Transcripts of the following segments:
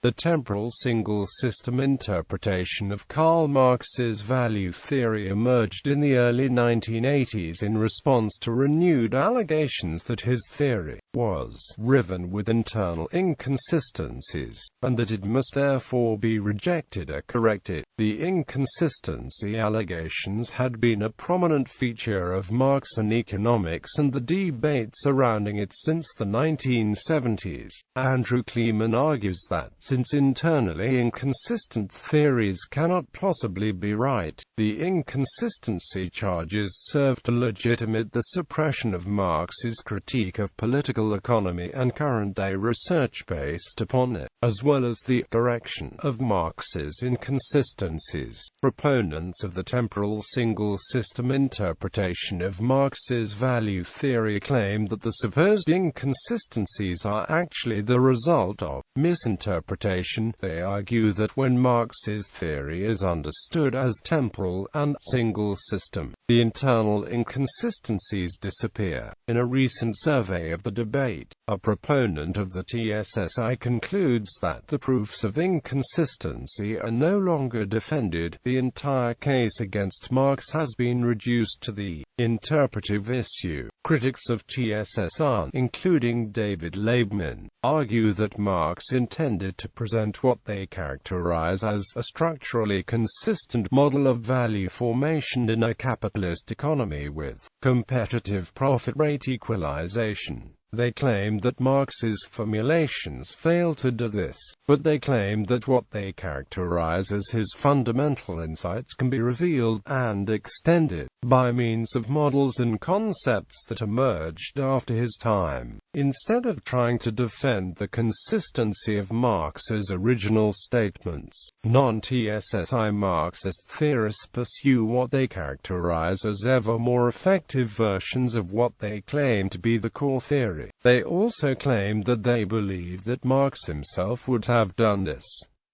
The temporal-single system interpretation of Karl Marx's value theory emerged in the early 1980s in response to renewed allegations that his theory was riven with internal inconsistencies, and that it must therefore be rejected or corrected. The inconsistency allegations had been a prominent feature of Marxian economics and the debate surrounding it since the 1970s. Andrew Kliman argues that, since internally inconsistent theories cannot possibly be right, the inconsistency charges serve to legitimate the suppression of Marx's critique of political economy and current-day research based upon it, as well as the correction of Marx's inconsistencies. Proponents of the temporal-single system interpretation of Marx's value theory claim that the supposed inconsistencies are actually the result of misinterpretation. They argue that when Marx's theory is understood as temporal and single system, the internal inconsistencies disappear. In a recent survey of the debate, a proponent of the TSSI concludes that the proofs of inconsistency are no longer defended. The entire case against Marx has been reduced to the interpretive issue. Critics of TSSI, including David Laibman, argue that Marx intended to present what they characterize as a structurally consistent model of value formation in a capitalist economy with competitive profit rate equalization. They claim that Marx's formulations fail to do this, but they claim that what they characterize as his fundamental insights can be revealed and extended by means of models and concepts that emerged after his time. Instead of trying to defend the consistency of Marx's original statements, non-TSSI Marxist theorists pursue what they characterize as ever more effective versions of what they claim to be the core theory. They also claim that they believe that Marx himself would have done this.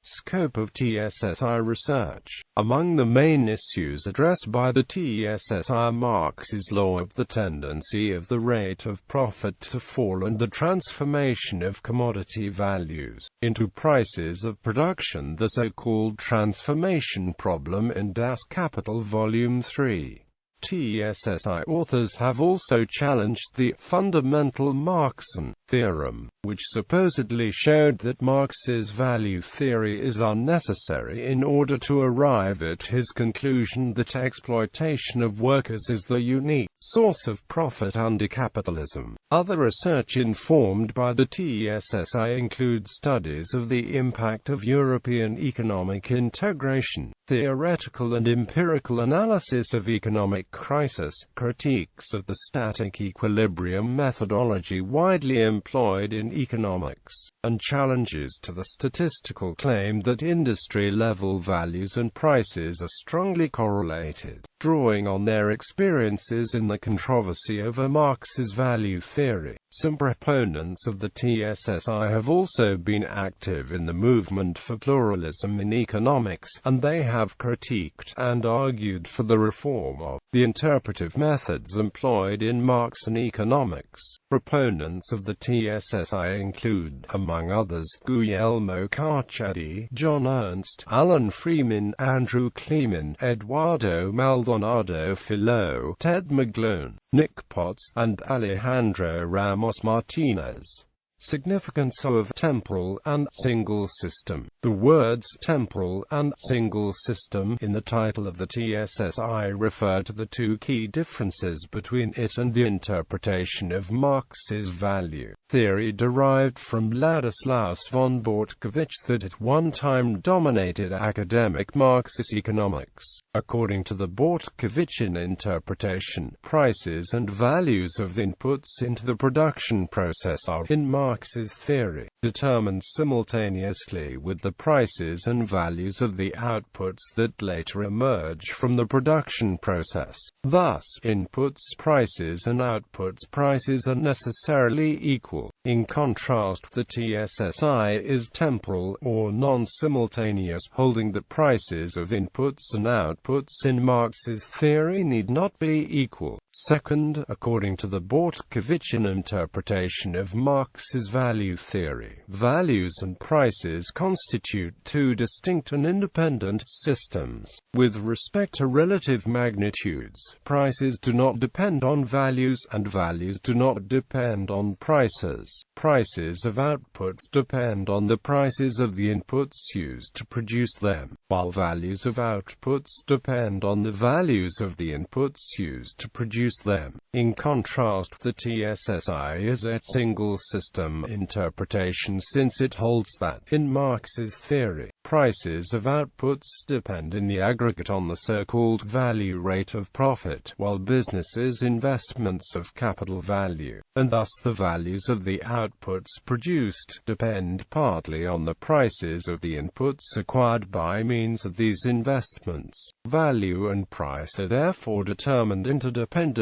Scope of TSSI research. Among the main issues addressed by the TSSI, Marx's law of the tendency of the rate of profit to fall and the transformation of commodity values into prices of production, the so-called transformation problem in Das Kapital Volume 3. TSSI authors have also challenged the fundamental Marxian theorem, which supposedly showed that Marx's value theory is unnecessary in order to arrive at his conclusion that exploitation of workers is the unique source of profit under capitalism. Other research informed by the TSSI includes studies of the impact of European economic integration, theoretical and empirical analysis of economic crisis, critiques of the static equilibrium methodology widely employed in economics, and challenges to the statistical claim that industry-level values and prices are strongly correlated. Drawing on their experiences in the controversy over Marx's value theory, some proponents of the TSSI have also been active in the movement for pluralism in economics, and they have critiqued and argued for the reform of the interpretive methods employed in Marxian economics. Proponents of the TSSI include, among others, Guglielmo Carcetti, John Ernst, Alan Freeman, Andrew Kliman, Eduardo Maldonado Filho, Ted McGlone, Nick Potts, and Alejandro Ramos Martinez. Significance of temporal and single system. The words temporal and single system in the title of the TSSI refer to the two key differences between it and the interpretation of Marx's value theory derived from Ladislaus von Bortkiewicz that at one time dominated academic Marxist economics. According to the Bortkiewiczian interpretation, prices and values of the inputs into the production process are, in Marx's theory, determined simultaneously with the prices and values of the outputs that later emerge from the production process. Thus, inputs prices and outputs prices are necessarily equal. In contrast, the TSSI is temporal or non-simultaneous, holding that prices of inputs and outputs in Marx's theory need not be equal. Second, according to the Bortkovichian interpretation of Marx's value theory, values and prices constitute two distinct and independent systems. With respect to relative magnitudes, prices do not depend on values, and values do not depend on prices. Prices of outputs depend on the prices of the inputs used to produce them, while values of outputs depend on the values of the inputs used to produce them. In contrast, the TSSI is a single system interpretation, since it holds that, in Marx's theory, prices of outputs depend in the aggregate on the so-called value rate of profit, while businesses' investments of capital value, and thus the values of the outputs produced, depend partly on the prices of the inputs acquired by means of these investments. Value and price are therefore determined interdependently,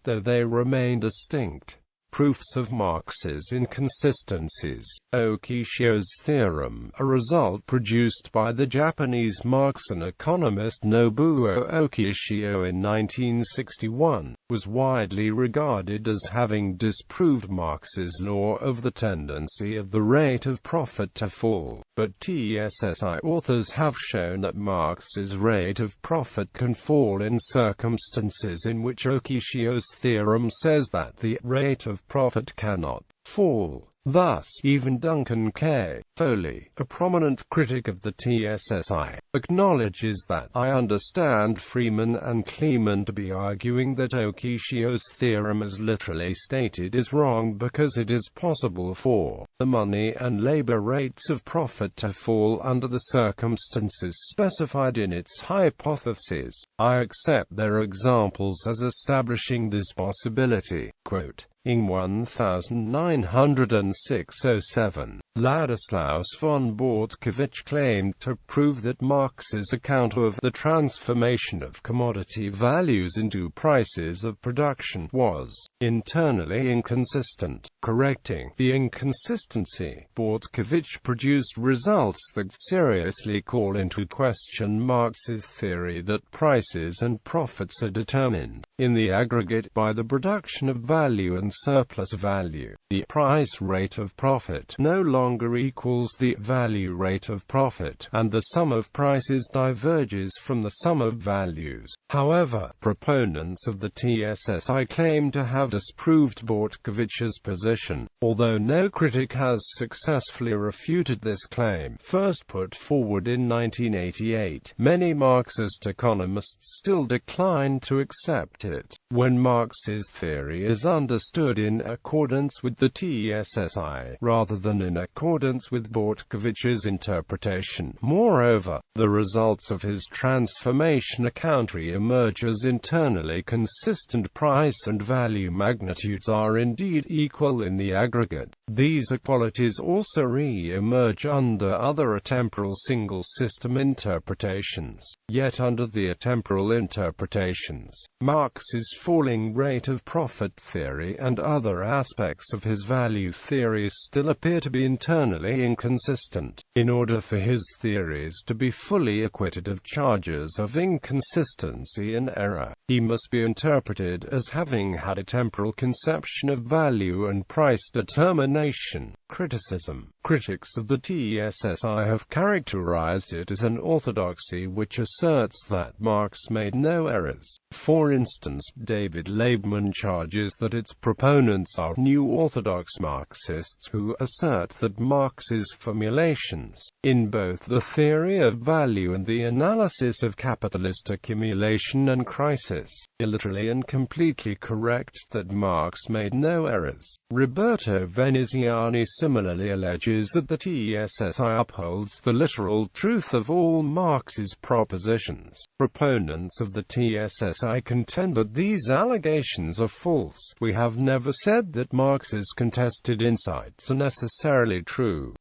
though they remain distinct. Proofs of Marx's inconsistencies. Okishio's theorem, a result produced by the Japanese Marxian economist Nobuo Okishio in 1961, was widely regarded as having disproved Marx's law of the tendency of the rate of profit to fall. But TSSI authors have shown that Marx's rate of profit can fall in circumstances in which Okishio's theorem says that the rate of profit cannot fall. Thus, even Duncan K. Foley, a prominent critic of the TSSI, acknowledges that, "I understand Freeman and Kliman to be arguing that Okishio's theorem as literally stated is wrong because it is possible for the money and labor rates of profit to fall under the circumstances specified in its hypothesis. I accept their examples as establishing this possibility." Quote, in 1906-07, Ladislaus von Bortkovich claimed to prove that Marx's account of the transformation of commodity values into prices of production was internally inconsistent. Correcting the inconsistency, Bortkovich produced results that seriously call into question Marx's theory that prices and profits are determined, in the aggregate, by the production of value and surplus value. The price rate of profit no longer equals the value rate of profit, and the sum of prices diverges from the sum of values. However, proponents of the TSSI claim to have disproved Bortkovich's position, although no critic has successfully refuted this claim. First put forward in 1988, many Marxist economists still decline to accept it. When Marx's theory is understood in accordance with the TSSI, rather than in accordance with Bortkovich's interpretation. Moreover, the results of his transformation account re-emerge as internally consistent. Price and value magnitudes are indeed equal in the aggregate. These equalities also re-emerge under other atemporal-single system interpretations. Yet under the atemporal interpretations, Marx's falling rate of profit theory and other aspects of his value theories still appear to be internally inconsistent. In order for his theories to be fully acquitted of charges of inconsistency and error, he must be interpreted as having had a temporal conception of value and price determination. Criticism. Critics of the TSSI have characterized it as an orthodoxy which asserts that Marx made no errors. For instance, David Laibman charges that its proponents are new orthodox Marxists who assert that Marx's formulations, in both the theory of value and the analysis of capitalist accumulation and crisis, are literally and completely correct, that Marx made no errors. Roberto Veneziani similarly alleges that the TSSI upholds the literal truth of all Marx's propositions. Proponents of the TSSI contend that these allegations are false. We have never said that Marx's contested insights are necessarily true.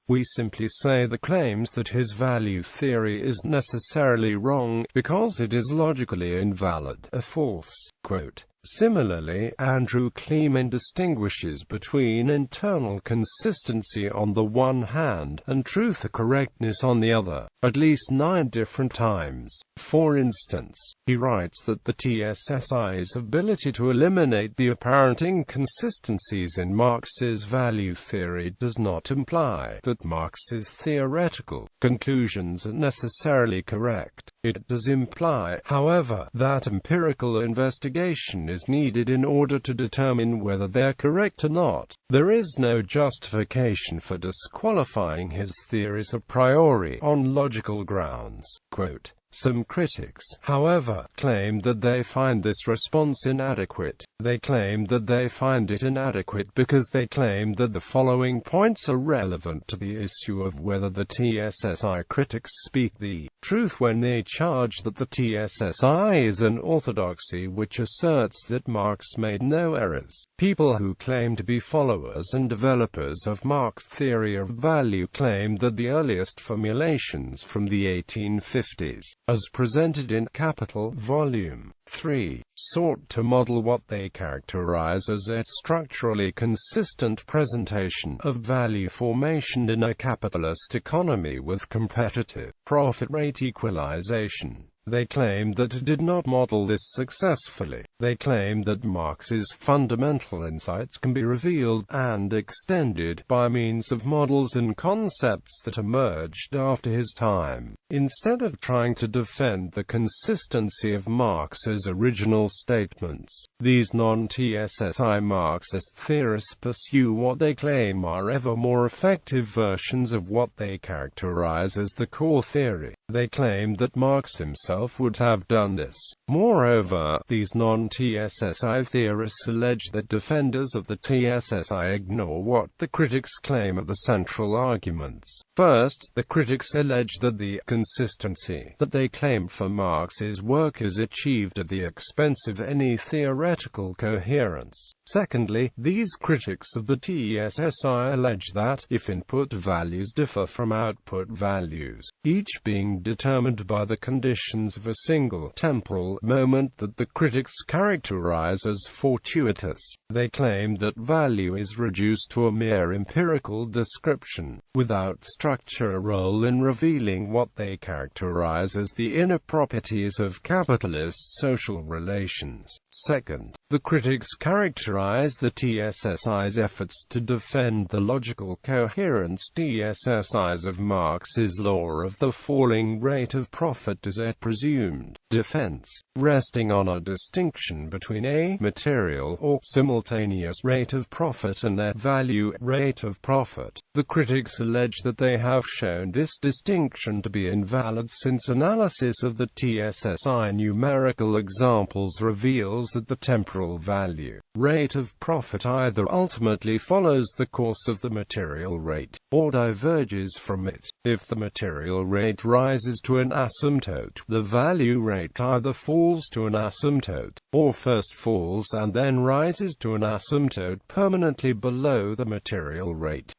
We simply say the claims that his value theory is necessarily wrong, because it is logically invalid, are false. Quote, Similarly, Andrew Kliman distinguishes between internal consistency on the one hand, and truth or correctness on the other, at least 9 different times. For instance, he writes that the TSSI's ability to eliminate the apparent inconsistencies in Marx's value theory does not imply that Marx's theoretical conclusions are necessarily correct. It does imply, however, that empirical investigation is needed in order to determine whether they're correct or not. There is no justification for disqualifying his theories a priori on logical grounds. Quote, some critics, however, claim that they find this response inadequate. They claim that they find it inadequate because they claim that the following points are relevant to the issue of whether the TSSI critics speak the truth when they charge that the TSSI is an orthodoxy which asserts that Marx made no errors. People who claim to be followers and developers of Marx's theory of value claim that the earliest formulations from the 1850s, as presented in Capital, Volume 3, sought to model what they characterize as a structurally consistent presentation of value formation in a capitalist economy with competitive profit rate equalization. They claim that it did not model this successfully. They claim that Marx's fundamental insights can be revealed and extended by means of models and concepts that emerged after his time. Instead of trying to defend the consistency of Marx's original statements, these non-TSSI Marxist theorists pursue what they claim are ever more effective versions of what they characterize as the core theory. They claim that Marx himself would have done this. Moreover, these non-TSSI theorists allege that defenders of the TSSI ignore what the critics claim are the central arguments. First, the critics allege that the consistency that they claim for Marx's work is achieved at the expense of any theoretical coherence. Secondly, these critics of the TSSI allege that, if input values differ from output values, each being determined by the conditions of a single temporal moment that the critics characterize as fortuitous, they claim that value is reduced to a mere empirical description, without structure or role in revealing what they characterize as the inner properties of capitalist social relations. Second, the critics characterize the TSSI's efforts to defend the logical coherence TSSI's of Marx's law of the falling rate of profit as a presumed defense, resting on a distinction between a material or simultaneous rate of profit and a value rate of profit. The critics allege that they have shown this distinction to be invalid since analysis of the TSSI numerical examples reveals that the temporal value rate of profit either ultimately follows the course of the material rate, or diverges from it. If the material rate rises to an asymptote, the value rate either falls to an asymptote, or first falls and then rises to an asymptote permanently below the material rate.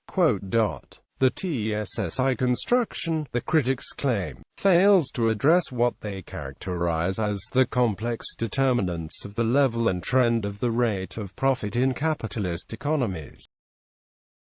The TSSI construction, the critics claim, fails to address what they characterize as the complex determinants of the level and trend of the rate of profit in capitalist economies.